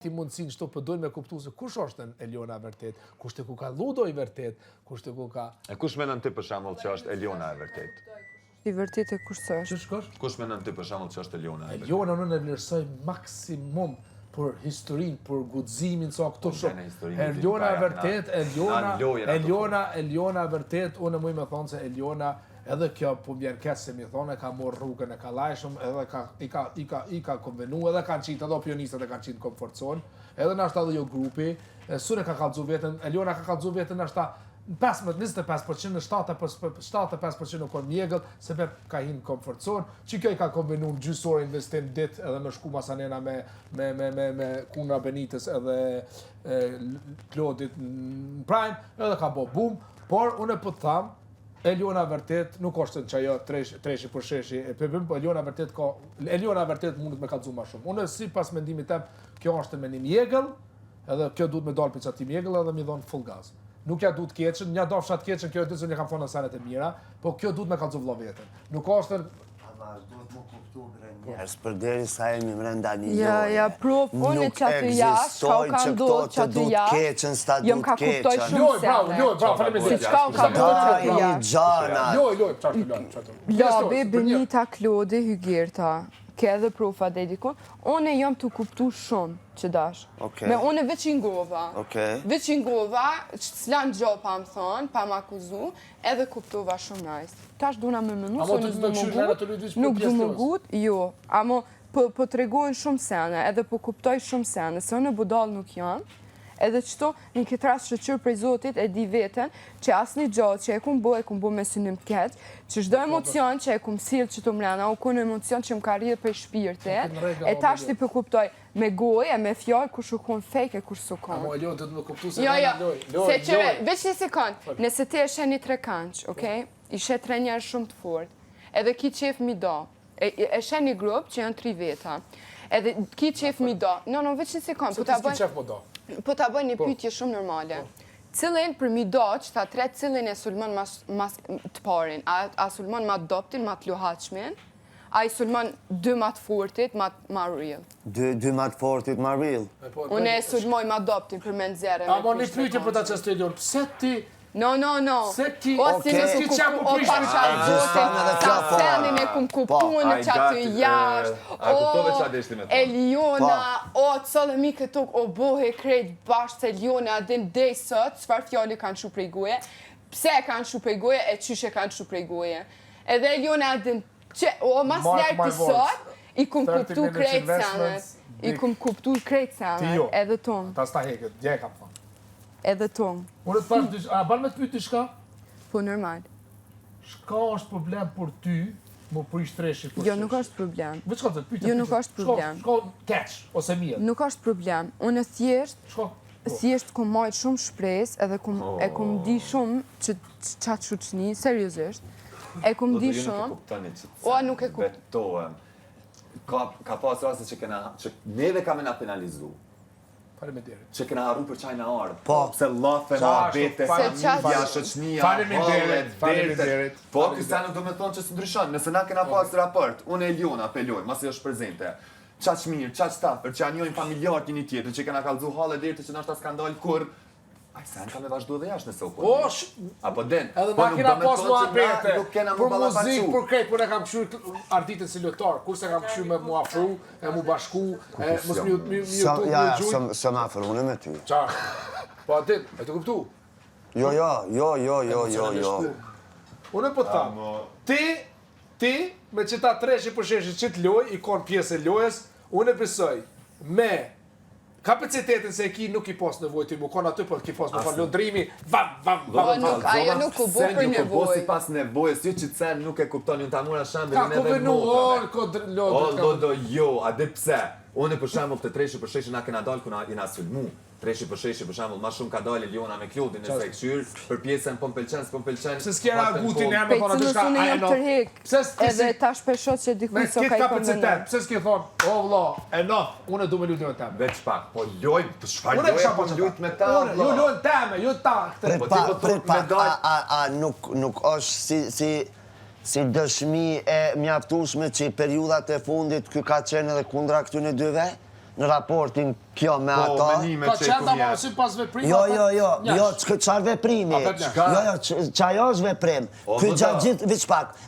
ti mundësin që të përdojnë me kuptu se kush është Eliona e vërtet, kush të ku ka Ludo i vërtet, kush të ku ka... E kush mendon ti për shembull që është Eliona e vërtet? I vërtet e kush është? Kush mendon ti për shembull që është Eliona e vërtet? Eliona unë e vlerësoj maksimum për historinë, për guximin, sa këto shumë. Eliona e vërtet, Eliona e vërtet, unë muj me thonë se Eliona edhe kjo po bjen keq se mi thonë ka marrë rrugën e kallajshëm, edhe i ka konvenu, edhe kanë qitë, edhe opinionistët e kanë qitë komfort zone, edhe nashta edhe jo grupi, Sune ka kallëzu veten, Eliona ka kallëzu veten nashta 15-25%, në 75% në konë mjegëll, se me ka hinë komfort zone, që kjo i ka konvenu në gjysore investim dit, edhe me shku masanena me Kuna Benitez edhe Klodit në Prime, edhe ka bo boom, por unë e po të thamë, Eliona vërtet nuk është që ajo treshi për sheshi e pëpëm, po Eliona vërtet mundet me kallëzu ma shumë. Unë si pas mendimit tem, kjo është mendim mjegëll, edhe kjo duhet me dalë për qati mjegëll edhe mi dhonë full gaz. Nuk ja duhet keqen, nja do fshat keqen, kjo e disë një kam thonë në senet e mira, po kjo duhet me kallëzu vlo vetën. Nuk është... duhet më kuptu bre njerës, për deri sa jemi mrenda një Ja, prof, unë e qatë jashtë, ka u ka ndodhë qatë jashtë, jëm ka kuptoj shumë sene. Bravo, faleminderit. Si qka u ka ndodhë qatë jashtë. Labi, Benita, Klodi, Hygerta, ke edhe profa dedikon, unë jam të kuptu shumë që dash. Me unë veç ingova. Veç ingova, që s'lan gjo pa më thonë, pa më akuzu, edhe kuptova shumë nice. Tash duna me mënu, se nuk du më gut, jo. Amo po të regojnë shumë sene, edhe po kuptoj shumë sene, se unë budal nuk janë, edhe qëto një këtë rast shëqyrë prej Zotit e di veten që asë një gjatë që e kumë bo me synim të keq, që shdo emocion që e kumë silë që të mrena, u kunë emocion që më ka rrjedhë prej shpirtit, e tash ti përkuptoj me gojë e me fjallë kush u konë fake e kush su konë. Amo, Elion, të të më kuptu se se qëre, veç një sekund, nëse ti e sheni tre kanç, okej? I she tre njerë shumë të fort, edhe ki qef mi do, e sheni grup që janë 3 veta, edhe ki qef mi do, no, veç një sekund, po ta bëj një pyetje shumë normale. Cilin për mi do që ta tre cilin e sulmon mas të parin? A sulmon ma doptin, ma të luhaqmin? A i sulmon 2 ma të fortit, ma real? 2 ma të fortit, ma real? Unë e sulmoj ma doptin për me nëzere. A mo një pyetje për ta qështë Elion, pse ti... No. Se ti... O si në ku kupu, o pasha zotin, sa senin e kum kupu në qatë jashtë, Eliona, o cëllë mi këtuk, o bohe krejt bashkë se Eliona, din dej sot, çfarë fjali kanë shu prej goje, pse kanë shu prej goje, e qyshe kanë shu prej goje. Edhe Eliona, din, o mas njerë ti sot, i kum kuptu krejt senet, edhe tonë. Ta sta heket, dje kam thonë. Edhe tonë. Unë të parë, a ban me të pyeti shka? Po, normal. Shka është problem për ty, më prish treshi për shesh? Jo, nuk është problem. Veç ka të pyetje. Jo, nuk është problem. Shka keq, ose mirë? Nuk është problem. Unë thjesht kom majtë shumë shpres, edhe e kom di shumë që qatë shuqni, seriosisht. E kom di shumë. O, nuk e kuptohem. Ka pas raste që neve kam e na penalizu. Që këna harru për qaj në ardhë. Po. Se lafe, abete, familja, shëqnia, Faleminderit. Po, kësa nuk do me thonë që së ndryshon. Nëse na këna pas raport, unë e Eliona apeloj, masi është prezente. Qaq mirë, qaq stafër, që anjojnë familjarë një tjetër, që këna kalzu halë e dirë që nështë ta skandal kur... Aj, se në ka me vazhdu dhe jashtë nëse u kërë. Apo den. Edhe na kena pas mu apete. Për muzik, për krejt, për ne kam këshur artitën si lëktar. Kurse kam këshur me mu afru, e mu bashku, e mos mi jutu, Ja, së më afru, unë me ty. Qarë? Po atin, e të kuptu? Jo. Unë e po të thamë. Ti, me që ta treshi për sheshi që të loj, i konë pjesë e lojës, unë e besoj me kapacitetin se e ki nuk i pos nevoj të i mukon aty, por ki pos më fanë lundrimi, vam. Ajo nuk u bo për nevoj. Po si pas nevojës, ju që të sen nuk e kuptoni, unë ta mura shambë Ka konvenu, do, a dhe pse? Unë për shembull të treshi për sheshi na kena dalë kuna i na sulmu. Treshi për sheshi për shembull ma shumë ka dalë Eliona me Klodin e se këshyr për pjesën po m'pëlqen. Se s'kjera gutin e me thonë atë shka, Unë jam tërhek, edhe ta shpeshot që dikuj so ka i konvenu. Pse s'ke thonë, o vla, unë e du me lutin me teme. Veç pak, po lojmë, për shfar lojmë, po lujt me ta, vla. Ju lojnë teme, ju ta. A nuk është si dëshmi e mjaftueshme që i periudat e fundit ky ka qenë edhe kundra këtyne dyve? në raportin kjo me ata? Po, menime Ka që i qenda ku ma vjen. si pas veprima? Jo, çfarë veprimi? Jo, çajo është veprim. Ky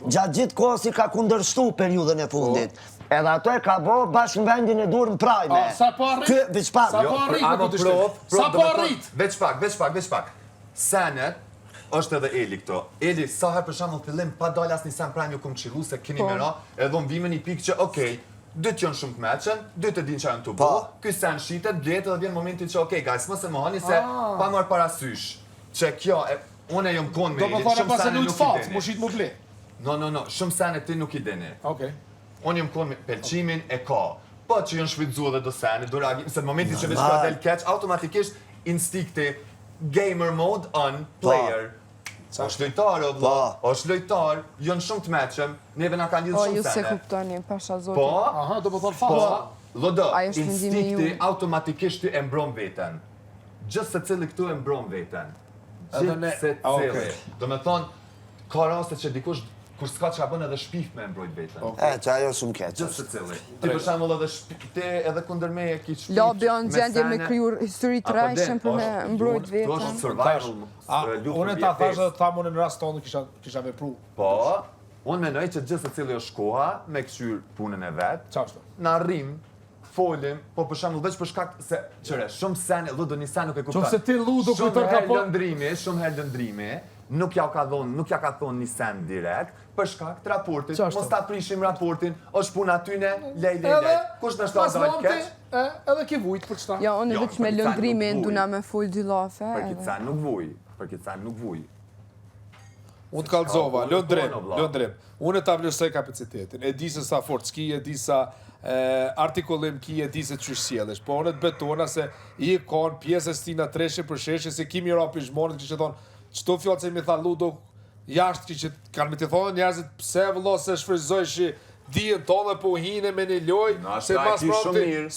gjatë gjithë kohës i ka kundërshtu periudhën e fundit. Edhe ato e ka bo bashkë në vendin e dur në prajme. Sa po arrit? Sa po arrit me këtë shtetë? Sa po arrit? Veç pak. Senet, është edhe Eli këto. Eli, sa herë për shembull fillim pa dalë asnjë sen prime ju kum këshillu se keni me ra, edhe unë vime një pikë që okej, dytë janë shumë të meqen, dytë e din që janë të bo, ky sen shitet, bletë dhe vjen momenti që okej, guys, mos e më hani se pa marrë parasysh që kjo, unë e jom konë me Do Eli, më thone shumë pas e sene lujtë nuk i fatë, deni. më shit më ble. No, shumë sene ti nuk i deni. Okej. Unë jom konë me pelqimin e ka, po që janë shvidzu edhe do sene, do reagim, se në momenti që veç ka del catch, automatikisht instikti gamer mode on player. është lojtar, o vla, është lojtar, janë shumë të meqëm, neve nga ka lidhë shumë ju se sene. kuptoni, pasha zotin. Po, Aha, do më thonë fatë. Lodo, Ajo është mendimi instikti ju. automatikisht ty e mbron veten. Gjithë se cili këtu e mbron veten. Edhe ne- Gjithë se Okej. cili. Do me thonë, ka raste që dikush, kur s'ka që bën edhe shpif me mbrojt veten. Që ajo shumë keq. Gjithë se cili. Ti për shembull edhe ti edhe kundër meje ki shpif. Labi janë gjendje me kryu histori të rajshëm për me mbrojt Kto është vetën. survival. Unë ta thashë dhe thamë unë në rast tonë kisha vepru. Po, unë menoj që gjithë se cili është koha me këshyr punën e vetë, Qashtu? na rrim, folim, po për shembull veç për shkak se qëre, shumë sene, ludo një sen nuk e kupton. Qoftë se ti ludo kujtër ka po- Shumë herë lëndrimi, nuk ja ka thonë një sen direkt, për shkak të raportit. Qashtu? Mos ta prishim raportin, është puna tyne, lej. Kush në Pas shtatë momti, keq? edhe ki vujtë për qëta. Ja, unë Jo, veç me për këtë lëndrimi nuk vuj. nduna me full dy lafe. Për këtë sen nuk vuj, Unë të kalzova, S'ka lëndrim, punë, vlla. lëndrim. Unë e ta vlerësoj kapacitetin. E di se sa fort s'ki, e di sa artikullim ki, e di se qysh sjellësh. Po unë të betona se i kanë pjesës tina treshe për sheshe, se kimi ra pishmonit që që thonë, qëto fjallë që mi tha Ludo, jashtë që kanë me të thonë njerëzit pse vëllo se shfryzojshi dijen tonë po hine me një loj, Na, se shta, mas ki shumë prapti mirë.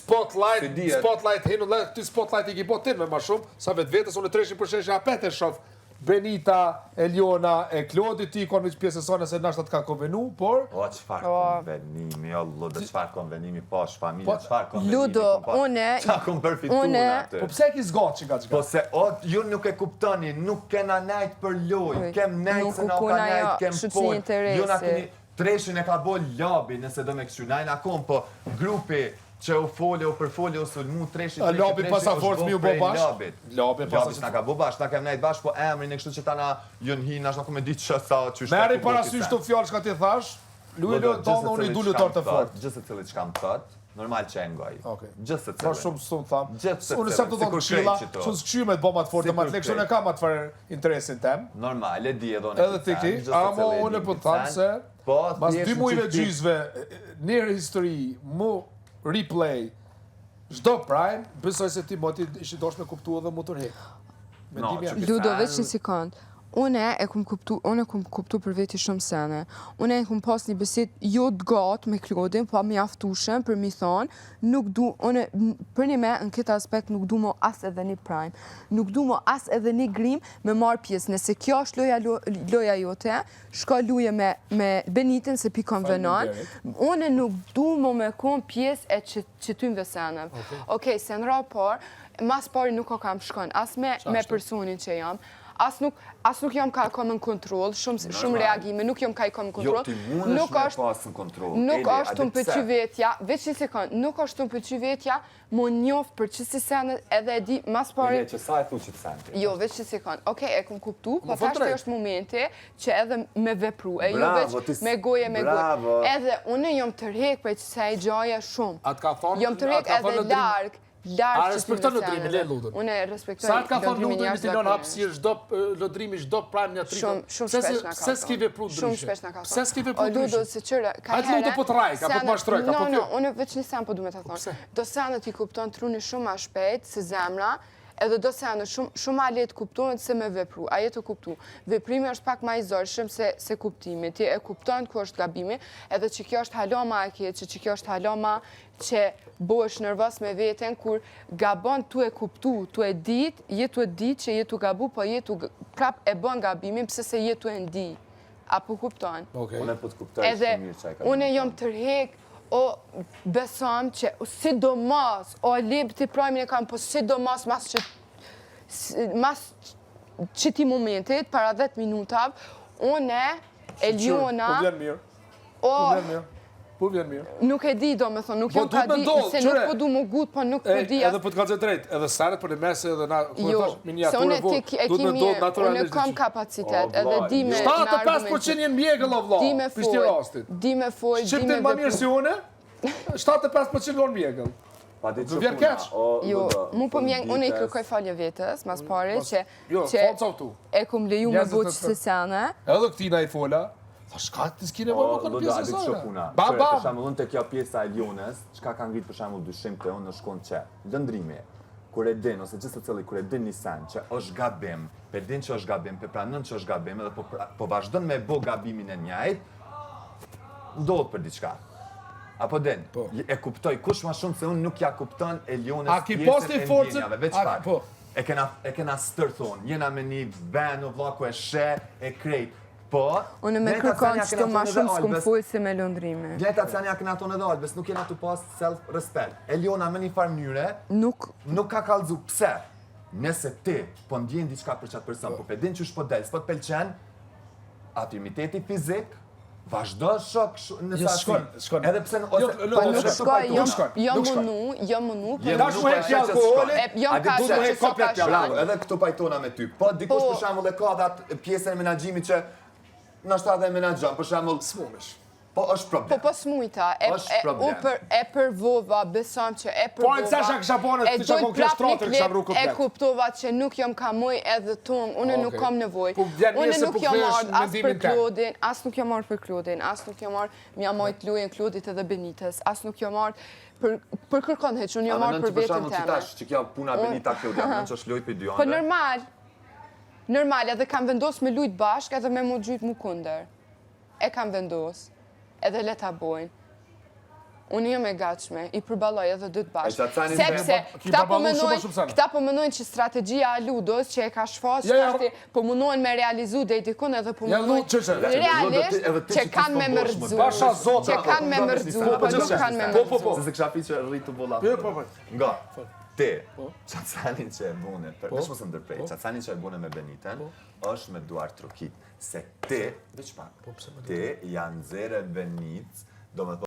Si dihet. spotlight hinu, ty spotlight i ki po tin me ma shumë, sa vetë vetës unë 300% apet e shof. Benita, Eliona e Klodi, ti konë veç pjesë e sone se nashtë të ka konvenu, por... O, qëfar konvenimi, o, Ludo, qëfar konvenimi, posh, familje, qëfar konvenimi. Ludo, po, une- qa kom përfitu une- në atë. Po pse ki zgatë që ka Po se, o, ju nuk e kuptoni, nuk kena najt për loj, kem najt nuk se u na ka puna najt, jo, kem shoqëri pol. interesi. Ju na keni, treshin e ka bo labi nëse do me kështu, najna kom, po grupi që u fole, u përfole, u sulmu, treshi, Labi pasafort mi u bo bash? Labi Labi pasafort. s'na ka bo bash, na kem najt bash, po emrin e kështu që ta na jën hi, na shna ku me ditë që sa që Meri parasysh të fjallë që ka ti thash, lujë tonë unë i du lutar të fort. Gjithë se cili që kam thot, normal që e ngoj. Okej. Gjithë se Po cili. shumë shumë thamë. Gjithë se Unë cili, se të thonë sikur qila, krejt qito. shumë s'këshy me të bëma të fortë, ma të lekë, shumë e ka ma të farë interesin tem. Normal, e di edhe unë. Edhe ti ki, amo unë po të thamë se, mas 2 mujve gjyzve, njerë histori, mu replay, çdo prime, besoj se ti moti ishi dosh me kuptu edhe mu tërhek. Mendimi jam. Ludo, veç një sekund. Unë e kum kuptu për veti shumë sene. Unë e kum pas një besit jo të gatë me Klodin, po mi aftushëm për mi thonë, nuk du, unë, për një me, në këtë aspekt nuk du mo as edhe një prime. Nuk du mo as edhe një grim me marë pjesë. Nëse kjo është loja jote, shko luje me Benitin se pi konvenon. Unë nuk du mo me kon pjesë e qëtymve senëm. Okej, se në rapor, mas pari nuk o kam shkon, as me personin që jam, as nuk jam ka kom në kontrol, shumë reagime, nuk jam ka i kom në kontrol. Jo, ti mundesh me pas në kontrol. Nuk është të më pëqy vetja, veç një sekund, nuk është të më pëqy vetja, më njoftë për qësi senet edhe e di, mas pari... Që sa e thu që të senti? Jo, veç një sekund, okej, e kom kuptu, po thashtë e është momenti që edhe me vepru, e jo veç me goje. Edhe unë jom të rek për që se e gjaja shumë. Atë ka thonë... Jom të rek edhe largë. A respekton lodrimin, le ludën. Unë e respektoj Sa të ka thonë lodrimin ludën, jashtë milion zakonisht. hapësirë, lodrimi çdo prime një trikon. Shumë shpesh na ka Se s'ki vepru ndryshe. Shumë shpesh na ka thonë. Pse s'ki vepru O Ludo, ndryshe? se qëre, ka Hajtë Ludo po të rajka, po të mashtroj, ka po kjo. unë veç një sen po du me të thonë. Do senet i kupton truni shumë ma shpejt se zemra, edhe do senet shumë ma letë kuptohet se me vepru. A jetë të kuptu. Veprimi është pak ma i zorshëm se kuptimi. Ti e kupton ku është gabimi, edhe që kjo është haloma e keqe, që kjo është haloma që bëhesh nervos me veten, kur gabon tu e kuptu, tu e dit, jetu e dit që jetu gabu, po jetu prap e bën gabimin, pse se jetu e ndi. Apo kupton? Unë e po të kuptoj Edhe shumë mirë që e ka. unë jom tërhek, o besom që sidomos, o lip të prajmin e kam, po sidomos mas qëti momentit, para 10 minutav, une, Eliona... Po vjen mirë. Po vjen mirë. Nuk e di do me thonë, nuk jam ka di, se nuk po du më gut, po nuk po di... Edhe po të kalëzë drejt, edhe saret për në mese edhe na... Jo, se unë e ki mirë, unë kam kapacitet, edhe di me... 75% jenë mjegëll o vla, pishti rastit. Di me foj, di me... Shqiptin ma mirë si une, 75% lonë mjegëll. Nuk vjen keq? Jo, mu po mjeng, unë i kërkoj falje vetës, mas pare, që e kum leju me buqë së sene. Edhe këtina i fola, tha shka të s'ki nevoj më kënë pjesë së sene. Bam, Për shemull, unë të kjo pjesa e Elionës, qka ka ngritë për shemull dyshim të unë në shkon që lëndrimi, kur e din, ose gjithë të cili, kur e din një sen që është gabim, pe din që është gabim, pe pranën që është gabim, edhe po vazhdon me bo gabimin e njajt, ndodhë për diçka. Apo den, e kuptoj, kush ma shumë se unë nuk ja kupton Elionës pjesën e ndjenjave, veç pak. E kena stërthon, jena me një ben o vlaku e she, e krejt. Po, unë me kërkon që të ma shumë s'kum full si me lëndrime. Vjeta të janë këna tonë edhe Albes, nuk jena të pas self-respect. Eliona me një farë mënyre, nuk ka kalzu. Pse? Nëse ti, po ndjen diçka për qatë person, po pedin që është po del, s'po të pelqen, atimiteti fizik, vazhdo shok në shkon. Edhe pse po nuk shkoj, jo mënu. Dash mu hek alkoholi, jo ka që komplet bravo, edhe këtu pajtona me ty. Po dikush për shembull e ka atë pjesën e menaxhimit që ndoshta edhe menaxhon, për shembull smumesh. Po është problem. Po smujta, e përvova, besom që e përvova. Po e cesha kësha pone, të që kon kjo shtratër kësha vru komplet. E kuptova që nuk jom ka muj edhe tungë, unë nuk kam nevoj. Unë nuk jom ardhë as për Klodin, as nuk jom ardhë për Klodin, as nuk jom ardhë mja mojt lujen Klodit edhe Benites, as nuk jom ardhë për kërkon heq, unë jom ardhë për vetën teme. Që kjo puna Benita Klodin, në që është lujt për dy Po normal, edhe kam vendos me lujt bashk edhe me mu gjyt mu kunder. E kam vendos. Edhe le ta bojnë. Unë jam e gatshme, i përballoj edhe dytë bashkë. Sepse këta po mënojnë që strategjia e ludos që e ka shfaq, po mënojnë me realizu dhe i dikun edhe po mënojnë realisht që kanë me mërdzu. Që kanë me mërdzu, po nuk kanë me mërdzu. Se se kësha pi që rritu bolla. Nga, ti, qacanin që e bune, përveç mos ndërprej, qacanin që e bune me Beniten, është me duar trokit. Se ti, veç pak, ti janë zere Benit, do me